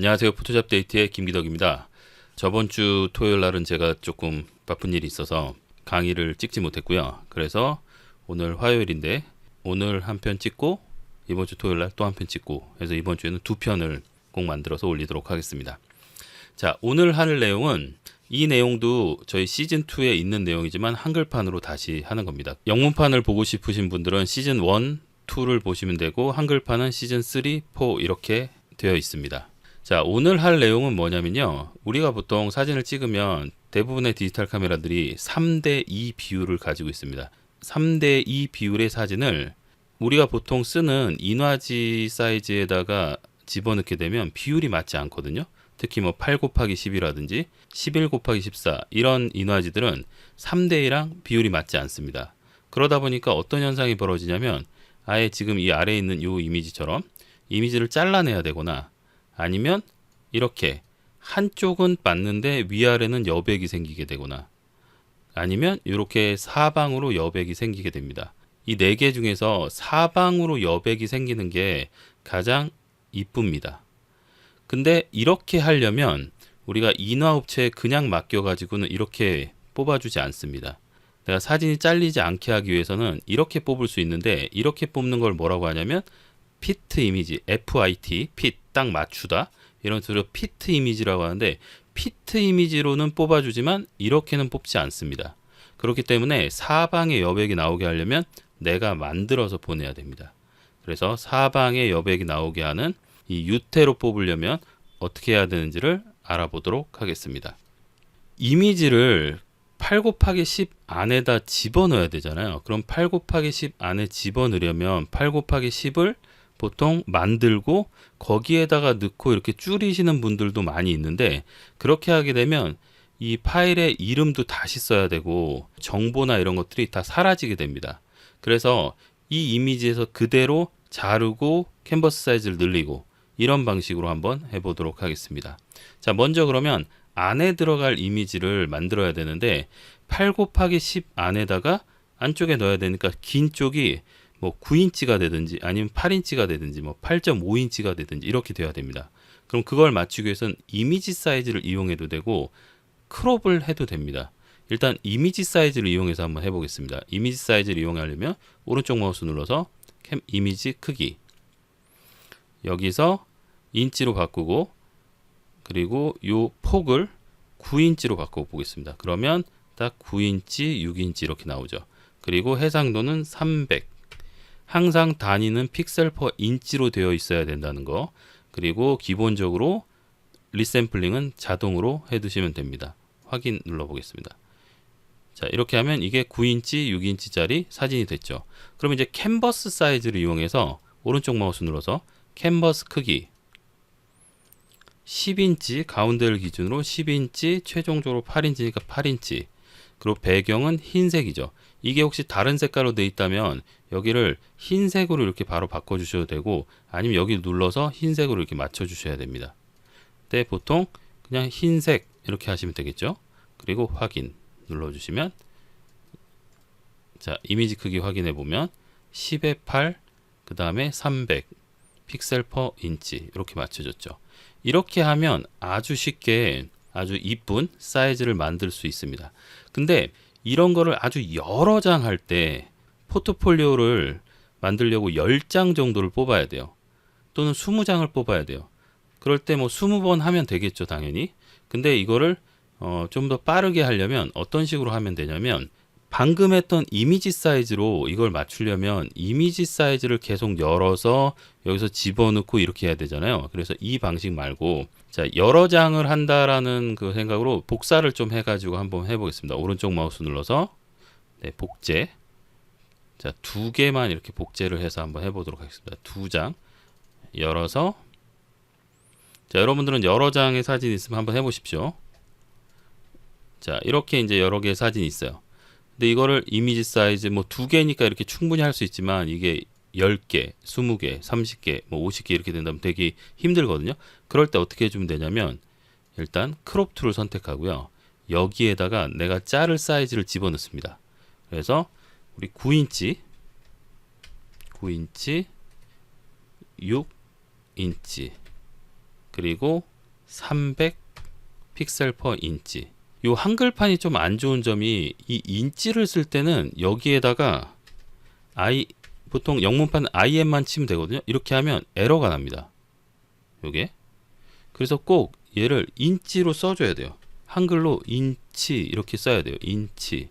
안녕하세요. 포토샵 데이트의 김기덕입니다. 저번 주 토요일 날은 제가 조금 바쁜 일이 있어서 강의를 찍지 못했고요. 그래서 오늘 화요일인데 오늘 한 편 찍고 이번 주 토요일 날 또 한 편 찍고 해서 이번 주에는 두 편을 꼭 만들어서 올리도록 하겠습니다. 자, 오늘 할 내용은 이 내용도 저희 시즌2에 있는 내용이지만 한글판으로 다시 하는 겁니다. 영문판을 보고 싶으신 분들은 시즌 1, 2를 보시면 되고 한글판은 시즌 3, 4 이렇게 되어 있습니다. 자, 오늘 할 내용은 뭐냐면요. 우리가 보통 사진을 찍으면 대부분의 디지털 카메라들이 3:2 비율을 가지고 있습니다. 3:2 비율의 사진을 우리가 보통 쓰는 인화지 사이즈에다가 집어넣게 되면 비율이 맞지 않거든요. 특히 뭐 8 곱하기 10이라든지 11 곱하기 14 이런 인화지들은 3:2랑 비율이 맞지 않습니다. 그러다 보니까 어떤 현상이 벌어지냐면 아예 지금 이 아래에 있는 이 이미지처럼 이미지를 잘라내야 되거나 아니면 이렇게 한쪽은 맞는데 위아래는 여백이 생기게 되거나 아니면 이렇게 사방으로 여백이 생기게 됩니다. 이 네 개 중에서 사방으로 여백이 생기는 게 가장 이쁩니다. 근데 이렇게 하려면 우리가 인화업체에 그냥 맡겨가지고는 이렇게 뽑아주지 않습니다. 내가 사진이 잘리지 않게 하기 위해서는 이렇게 뽑을 수 있는데 이렇게 뽑는 걸 뭐라고 하냐면 피트 이미지, FIT, 핏, 딱 맞추다 이런 식으로 피트 이미지라고 하는데 피트 이미지로는 뽑아주지만 이렇게는 뽑지 않습니다. 그렇기 때문에 사방에 여백이 나오게 하려면 내가 만들어서 보내야 됩니다. 그래서 사방에 여백이 나오게 하는 이 유태로 뽑으려면 어떻게 해야 되는지를 알아보도록 하겠습니다. 이미지를 8 곱하기 10 안에다 집어넣어야 되잖아요. 그럼 8 곱하기 10 안에 집어넣으려면 8 곱하기 10을 보통 만들고 거기에다가 넣고 이렇게 줄이시는 분들도 많이 있는데 그렇게 하게 되면 이 파일의 이름도 다시 써야 되고 정보나 이런 것들이 다 사라지게 됩니다. 그래서 이 이미지에서 그대로 자르고 캔버스 사이즈를 늘리고 이런 방식으로 한번 해보도록 하겠습니다. 자, 먼저 그러면 안에 들어갈 이미지를 만들어야 되는데 8 곱하기 10 안에다가 안쪽에 넣어야 되니까 긴 쪽이 뭐 9인치가 되든지 아니면 8인치가 되든지 뭐 8.5인치가 되든지 이렇게 돼야 됩니다. 그럼 그걸 맞추기 위해서는 이미지 사이즈를 이용해도 되고 크롭을 해도 됩니다. 일단 이미지 사이즈를 이용해서 한번 해보겠습니다. 이미지 사이즈를 이용하려면 오른쪽 마우스 눌러서 이미지 크기 여기서 인치로 바꾸고 그리고 요 폭을 9인치로 바꿔 보겠습니다. 그러면 딱 9인치, 6인치 이렇게 나오죠. 그리고 해상도는 300. 항상 단위는 픽셀 퍼 인치로 되어 있어야 된다는 거. 그리고 기본적으로 리샘플링은 자동으로 해두시면 됩니다. 확인 눌러보겠습니다. 자, 이렇게 하면 이게 9인치, 6인치짜리 사진이 됐죠. 그럼 이제 캔버스 사이즈를 이용해서 오른쪽 마우스 눌러서 캔버스 크기 10인치 가운데를 기준으로 10인치 최종적으로 8인치니까 8인치 그리고 배경은 흰색이죠. 이게 혹시 다른 색깔로 되어 있다면 여기를 흰색으로 이렇게 바로 바꿔 주셔도 되고 아니면 여기 눌러서 흰색으로 이렇게 맞춰 주셔야 됩니다. 근데 보통 그냥 흰색 이렇게 하시면 되겠죠. 그리고 확인 눌러 주시면 자, 이미지 크기 확인해 보면 10에 8 그 다음에 300 픽셀 퍼 인치 이렇게 맞춰졌죠. 이렇게 하면 아주 쉽게 아주 이쁜 사이즈를 만들 수 있습니다. 근데 이런 거를 아주 여러 장 할 때 포트폴리오를 만들려고 10장 정도를 뽑아야 돼요. 또는 20장을 뽑아야 돼요. 그럴 때 뭐 20번 하면 되겠죠, 당연히. 근데 이거를 좀 더 빠르게 하려면 어떤 식으로 하면 되냐면 방금 했던 이미지 사이즈로 이걸 맞추려면 이미지 사이즈를 계속 열어서 여기서 집어넣고 이렇게 해야 되잖아요. 그래서 이 방식 말고 자, 여러 장을 한다라는 그 생각으로 복사를 좀 해가지고 한번 해보겠습니다. 오른쪽 마우스 눌러서 네, 복제 자, 두 개만 이렇게 복제를 해서 한번 해보도록 하겠습니다. 두 장 열어서 자, 여러분들은 여러 장의 사진이 있으면 한번 해보십시오. 자, 이렇게 이제 여러 개의 사진이 있어요. 근데 이거를 이미지 사이즈 뭐 두 개니까 이렇게 충분히 할 수 있지만 이게 10개, 20개, 30개, 뭐 50개 이렇게 된다면 되게 힘들거든요. 그럴 때 어떻게 해주면 되냐면 일단 크롭 툴을 선택하고요. 여기에다가 내가 자를 사이즈를 집어넣습니다. 그래서 우리 9인치 6인치 그리고 300 픽셀 퍼 인치. 요 한글판이 좀 안 좋은 점이 이 인치를 쓸 때는 여기에다가 보통 영문판은 IM만 치면 되거든요. 이렇게 하면 에러가 납니다. 요게. 그래서 꼭 얘를 인치로 써줘야 돼요. 한글로 인치 이렇게 써야 돼요. 인치.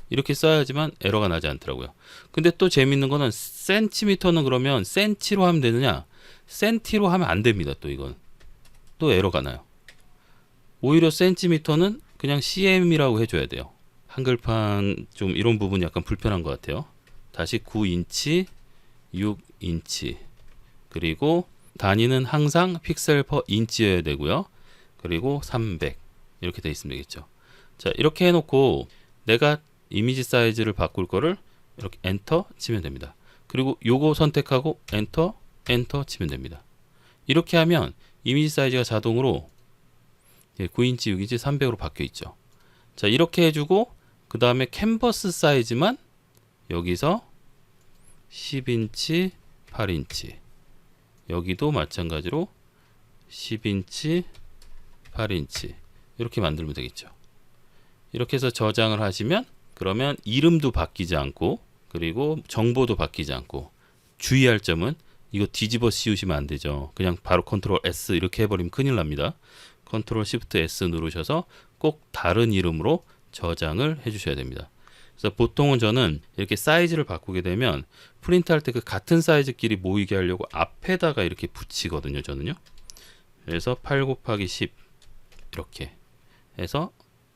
이렇게 써야지만 에러가 나지 않더라고요. 근데 또 재밌는 거는 센티미터는 그러면 센치로 하면 되느냐? 센티로 하면 안 됩니다. 또 이건. 또 에러가 나요. 오히려 센티미터는 그냥 cm이라고 해줘야 돼요. 한글판 좀 이런 부분이 약간 불편한 것 같아요. 다시 9인치, 6인치. 그리고 단위는 항상 픽셀 퍼 인치여야 되고요. 그리고 300 이렇게 돼 있으면 되겠죠. 자, 이렇게 해놓고 내가 이미지 사이즈를 바꿀 거를 이렇게 엔터 치면 됩니다. 그리고 요거 선택하고 엔터 치면 됩니다. 이렇게 하면 이미지 사이즈가 자동으로 9인치, 6인치, 300으로 바뀌어 있죠. 자, 이렇게 해주고 그 다음에 캔버스 사이즈만 여기서 10인치, 8인치. 여기도 마찬가지로 10인치, 8인치. 이렇게 만들면 되겠죠. 이렇게 해서 저장을 하시면 그러면 이름도 바뀌지 않고 그리고 정보도 바뀌지 않고 주의할 점은 이거 뒤집어 씌우시면 안 되죠. 그냥 바로 컨트롤 S 이렇게 해버리면 큰일 납니다. 컨트롤 시프트 S 누르셔서 꼭 다른 이름으로 저장을 해주셔야 됩니다. 그래서 보통은 저는 이렇게 사이즈를 바꾸게 되면 프린트 할 때 그 같은 사이즈끼리 모이게 하려고 앞에다가 이렇게 붙이거든요. 저는요. 그래서 8 곱하기 10 이렇게 해서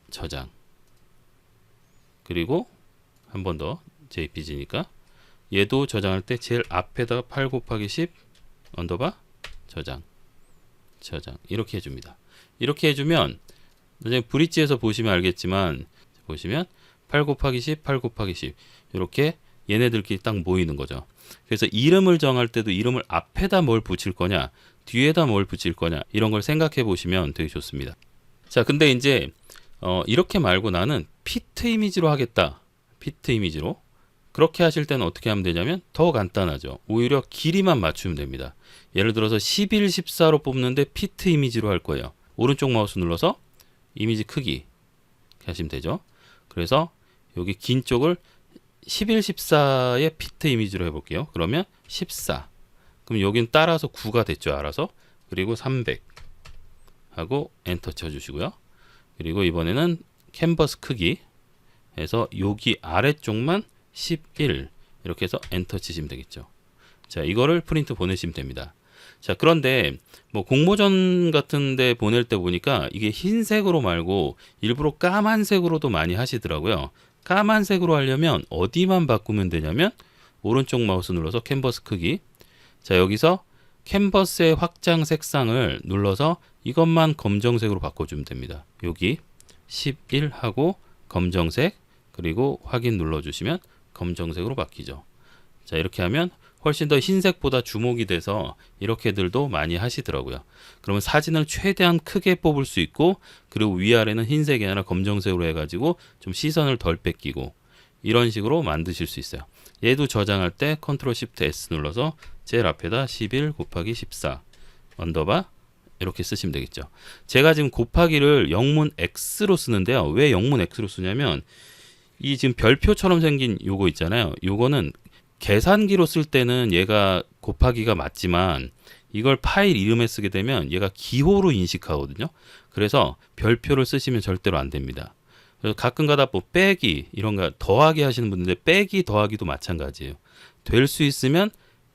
저장. 그리고 한 번 더 JPG니까 얘도 저장할 때 제일 앞에다가 8 곱하기 10 언더바 저장 이렇게 해줍니다. 이렇게 해주면 나중에 브릿지에서 보시면 알겠지만 보시면 8 곱하기 10 8 곱하기 10 이렇게 얘네들끼리 딱 모이는 거죠. 그래서 이름을 정할 때도 이름을 앞에다 뭘 붙일 거냐 뒤에다 뭘 붙일 거냐 이런 걸 생각해 보시면 되게 좋습니다. 자, 근데 이제 이렇게 말고 나는 피트 이미지로 하겠다. 피트 이미지로. 그렇게 하실 때는 어떻게 하면 되냐면 더 간단하죠. 오히려 길이만 맞추면 됩니다. 예를 들어서 11, 14로 뽑는데 피트 이미지로 할 거예요. 오른쪽 마우스 눌러서 이미지 크기 이렇게 하시면 되죠. 그래서 여기 긴 쪽을 11, 14의 피트 이미지로 해볼게요. 그러면 14. 그럼 여긴 따라서 9가 됐죠. 알아서. 그리고 300 하고 엔터 쳐주시고요. 그리고 이번에는 캔버스 크기 해서 여기 아래쪽만 11 이렇게 해서 엔터 치시면 되겠죠. 자, 이거를 프린트 보내시면 됩니다. 자, 그런데 뭐 공모전 같은 데 보낼 때 보니까 이게 흰색으로 말고 일부러 까만색으로도 많이 하시더라고요. 까만색으로 하려면 어디만 바꾸면 되냐면 오른쪽 마우스 눌러서 캔버스 크기. 자, 여기서 캔버스의 확장 색상을 눌러서 이것만 검정색으로 바꿔주면 됩니다. 여기 11 하고 검정색 그리고 확인 눌러주시면 검정색으로 바뀌죠. 자, 이렇게 하면 훨씬 더 흰색보다 주목이 돼서 이렇게들도 많이 하시더라고요. 그러면 사진을 최대한 크게 뽑을 수 있고 그리고 위아래는 흰색이 아니라 검정색으로 해가지고 좀 시선을 덜 뺏기고 이런 식으로 만드실 수 있어요. 얘도 저장할 때 컨트롤 시프트 S 눌러서 제일 앞에다 11 곱하기 14 언더바 이렇게 쓰시면 되겠죠. 제가 지금 곱하기를 영문 X로 쓰는데요. 왜 영문 X로 쓰냐면 이 지금 별표처럼 생긴 요거 있잖아요. 요거는 계산기로 쓸 때는 얘가 곱하기가 맞지만 이걸 파일 이름에 쓰게 되면 얘가 기호로 인식하거든요. 그래서 별표를 쓰시면 절대로 안 됩니다. 그래서 가끔 가다 뭐 빼기 이런 거 더하기 하시는 분들인데 빼기 더하기도 마찬가지예요. 될 수 있으면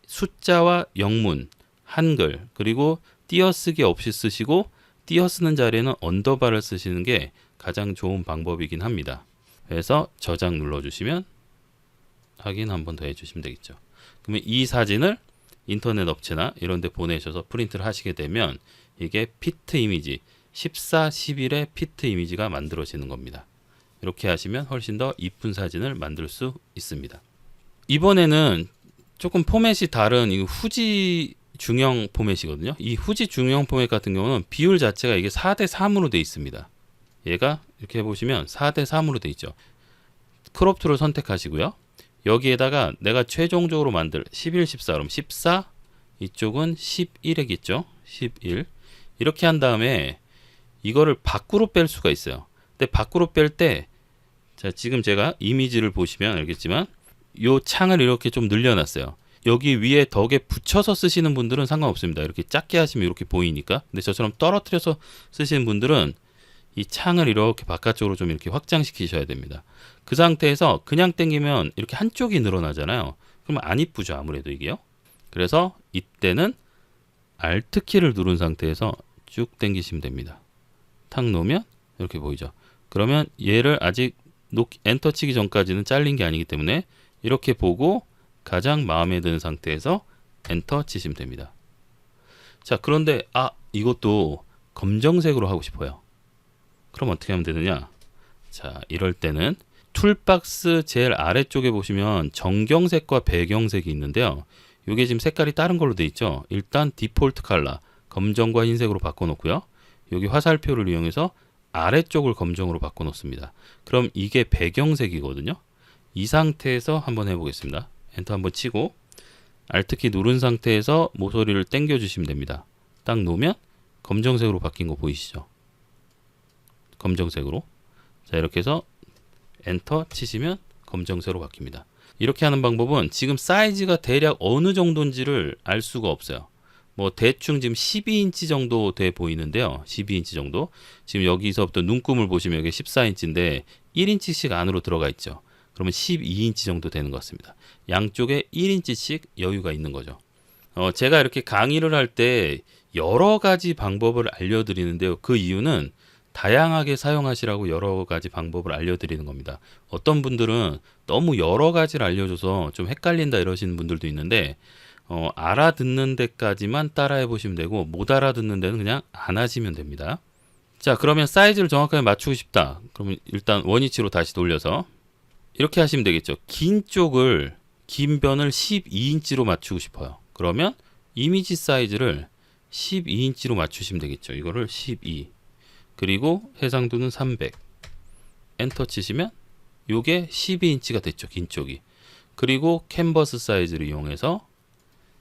숫자와 영문, 한글 그리고 띄어쓰기 없이 쓰시고 띄어쓰는 자리에는 언더바를 쓰시는 게 가장 좋은 방법이긴 합니다. 그래서 저장 눌러주시면 확인 한 번 더 해주시면 되겠죠. 그러면 이 사진을 인터넷 업체나 이런 데 보내셔서 프린트를 하시게 되면 이게 피트 이미지 14, 11의 피트 이미지가 만들어지는 겁니다. 이렇게 하시면 훨씬 더 이쁜 사진을 만들 수 있습니다. 이번에는 조금 포맷이 다른 이 후지 중형 포맷이거든요. 이 후지 중형 포맷 같은 경우는 비율 자체가 이게 4대 3으로 되어 있습니다. 얘가 이렇게 해보시면 4대 3으로 되어 있죠. 크롭 툴을 선택하시고요. 여기에다가 내가 최종적으로 만들 11, 14 그럼 14 이쪽은 11이겠죠. 11 이렇게 한 다음에 이거를 밖으로 뺄 수가 있어요. 근데 밖으로 뺄 때, 자, 지금 제가 이미지를 보시면 알겠지만 요 창을 이렇게 좀 늘려놨어요. 여기 위에 덕에 붙여서 쓰시는 분들은 상관없습니다. 이렇게 작게 하시면 이렇게 보이니까. 근데 저처럼 떨어뜨려서 쓰시는 분들은 이 창을 이렇게 바깥쪽으로 좀 이렇게 확장시키셔야 됩니다. 그 상태에서 그냥 당기면 이렇게 한쪽이 늘어나잖아요. 그러면 안 이쁘죠, 아무래도 이게요. 그래서 이때는 Alt 키를 누른 상태에서 쭉 당기시면 됩니다. 탁 놓으면 이렇게 보이죠. 그러면 얘를 아직 엔터 치기 전까지는 잘린 게 아니기 때문에 이렇게 보고 가장 마음에 드는 상태에서 엔터 치시면 됩니다. 자, 그런데 이것도 검정색으로 하고 싶어요. 그럼 어떻게 하면 되느냐? 자, 이럴 때는 툴박스 제일 아래쪽에 보시면 정경색과 배경색이 있는데요. 이게 지금 색깔이 다른 걸로 돼 있죠. 일단 디폴트 컬러 검정과 흰색으로 바꿔 놓고요. 여기 화살표를 이용해서 아래쪽을 검정으로 바꿔 놓습니다. 그럼 이게 배경색이거든요. 이 상태에서 한번 해보겠습니다. 엔터 한번 치고 Alt키 누른 상태에서 모서리를 당겨 주시면 됩니다. 딱 놓으면 검정색으로 바뀐 거 보이시죠? 검정색으로. 자, 이렇게 해서 엔터 치시면 검정색으로 바뀝니다. 이렇게 하는 방법은 지금 사이즈가 대략 어느 정도인지를 알 수가 없어요. 뭐 대충 지금 12인치 정도 돼 보이는데요. 12인치 정도. 지금 여기서부터 눈금을 보시면 여기 14인치인데 1인치씩 안으로 들어가 있죠. 그러면 12인치 정도 되는 것 같습니다. 양쪽에 1인치씩 여유가 있는 거죠. 제가 이렇게 강의를 할 때 여러 가지 방법을 알려드리는데요. 그 이유는 다양하게 사용하시라고 여러 가지 방법을 알려드리는 겁니다. 어떤 분들은 너무 여러 가지를 알려줘서 좀 헷갈린다 이러시는 분들도 있는데 알아듣는 데까지만 따라해 보시면 되고 못 알아듣는 데는 그냥 안 하시면 됩니다. 자, 그러면 사이즈를 정확하게 맞추고 싶다. 그러면 일단 원위치로 다시 돌려서 이렇게 하시면 되겠죠. 긴 변을 12인치로 맞추고 싶어요. 그러면 이미지 사이즈를 12인치로 맞추시면 되겠죠. 이거를 12. 그리고 해상도는 300. 엔터 치시면 요게 12인치가 됐죠. 긴 쪽이. 그리고 캔버스 사이즈를 이용해서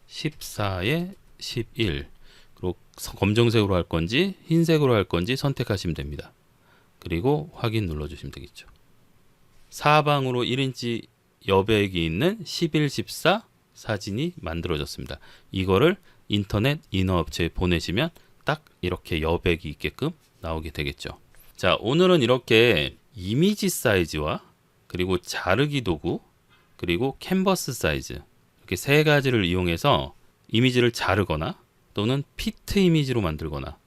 14에 11. 그리고 검정색으로 할 건지 흰색으로 할 건지 선택하시면 됩니다. 그리고 확인 눌러주시면 되겠죠. 사방으로 1인치 여백이 있는 11, 14 사진이 만들어졌습니다. 이거를 인터넷 인어업체에 보내시면 딱 이렇게 여백이 있게끔 나오게 되겠죠. 자, 오늘은 이렇게 이미지 사이즈와 그리고 자르기 도구 그리고 캔버스 사이즈 이렇게 세 가지를 이용해서 이미지를 자르거나 또는 피트 이미지로 만들거나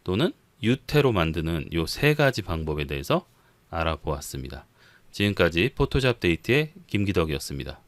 또는 유태로 만드는 이 세 가지 방법에 대해서 알아보았습니다. 지금까지 포토샵 데이트의 김기덕이었습니다.